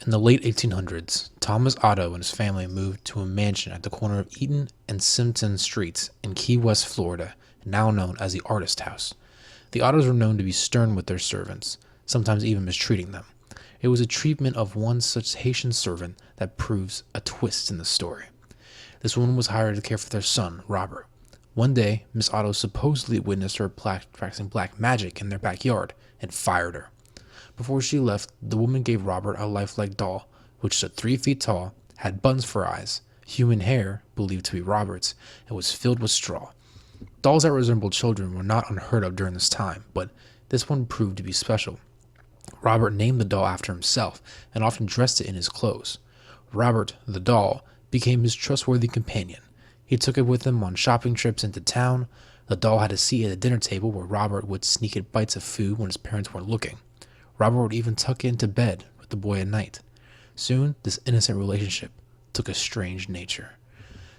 In the late 1800s, Thomas Otto and his family moved to a mansion at the corner of Eaton and Simpson Streets in Key West, Florida, now known as the Artist House. The Ottos were known to be stern with their servants, sometimes even mistreating them. It was a treatment of one such Haitian servant that proves a twist in the story. This woman was hired to care for their son, Robert. One day, Miss Otto supposedly witnessed her practicing black magic in their backyard and fired her. Before she left, the woman gave Robert a lifelike doll, which stood 3 feet tall, had buttons for eyes, human hair, believed to be Robert's, and was filled with straw. Dolls that resembled children were not unheard of during this time, but this one proved to be special. Robert named the doll after himself and often dressed it in his clothes. Robert, the doll, became his trustworthy companion. He took it with him on shopping trips into town. The doll had a seat at the dinner table where Robert would sneak at bites of food when his parents weren't looking. Robert would even tuck into bed with the boy at night. Soon, this innocent relationship took a strange nature.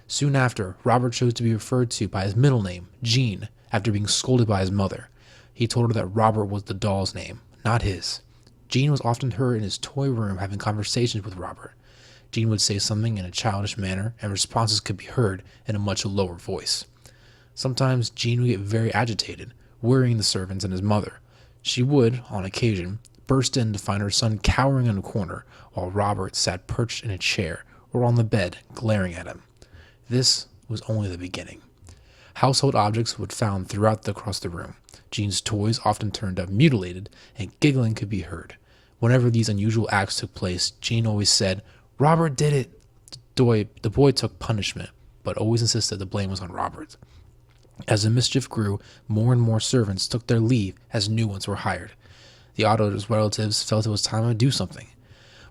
Soon after, Robert chose to be referred to by his middle name, Jean, after being scolded by his mother. He told her that Robert was the doll's name, not his. Jean was often heard in his toy room having conversations with Robert. Jean would say something in a childish manner, and responses could be heard in a much lower voice. Sometimes Jean would get very agitated, worrying the servants and his mother. She would, on occasion, burst in to find her son cowering in a corner, while Robert sat perched in a chair or on the bed, glaring at him. This was only the beginning. Household objects would found throughout across the room. Jean's toys often turned up mutilated, and giggling could be heard. Whenever these unusual acts took place, Jean always said, "Robert did it." The boy took punishment, but always insisted the blame was on Robert. As the mischief grew, more and more servants took their leave as new ones were hired. The Otto's relatives felt it was time to do something.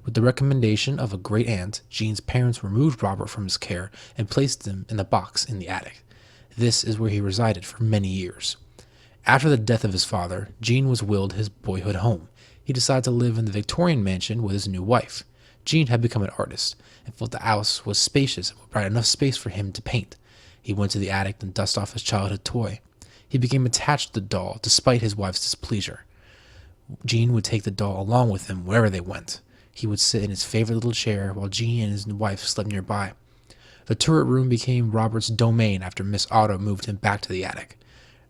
With the recommendation of a great aunt, Jean's parents removed Robert from his care and placed him in a box in the attic. This is where he resided for many years. After the death of his father, Jean was willed his boyhood home. He decided to live in the Victorian mansion with his new wife. Jean had become an artist and felt the house was spacious and would provide enough space for him to paint. He went to the attic and dusted off his childhood toy. He became attached to the doll despite his wife's displeasure. Jean would take the doll along with him wherever they went. He would sit in his favorite little chair while Jean and his wife slept nearby. The turret room became Robert's domain after Miss Otto moved him back to the attic.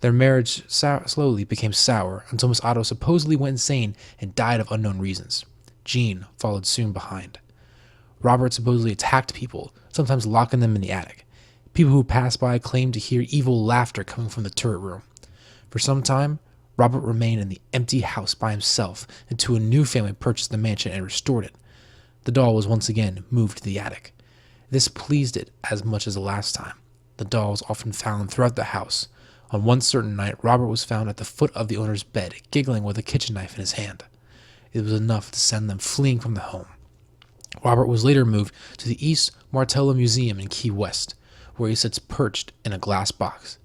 Their marriage slowly became sour until Miss Otto supposedly went insane and died of unknown reasons. Jean followed soon behind. Robert supposedly attacked people, sometimes locking them in the attic. People who passed by claimed to hear evil laughter coming from the turret room. For some time, Robert remained in the empty house by himself until a new family purchased the mansion and restored it. The doll was once again moved to the attic. This pleased it as much as the last time. The doll was often found throughout the house. On one certain night, Robert was found at the foot of the owner's bed, giggling with a kitchen knife in his hand. It was enough to send them fleeing from the home. Robert was later moved to the East Martello Museum in Key West, where he sits perched in a glass box.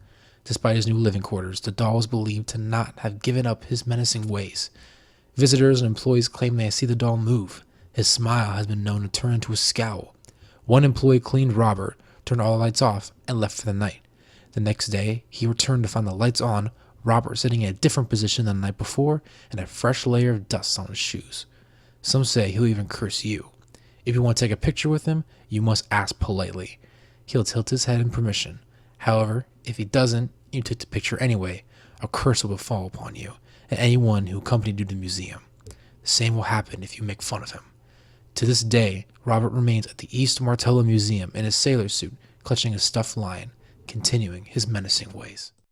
Despite his new living quarters, the doll was believed to not have given up his menacing ways. Visitors and employees claim they see the doll move. His smile has been known to turn into a scowl. One employee cleaned Robert, turned all the lights off, and left for the night. The next day, he returned to find the lights on, Robert sitting in a different position than the night before, and a fresh layer of dust on his shoes. Some say he'll even curse you. If you want to take a picture with him, you must ask politely. He'll tilt his head in permission. However, if he doesn't, you take the picture anyway, a curse will fall upon you and anyone who accompanied you to the museum. The same will happen if you make fun of him. To this day, Robert remains at the East Martello Museum in a sailor suit, clutching a stuffed lion, continuing his menacing ways.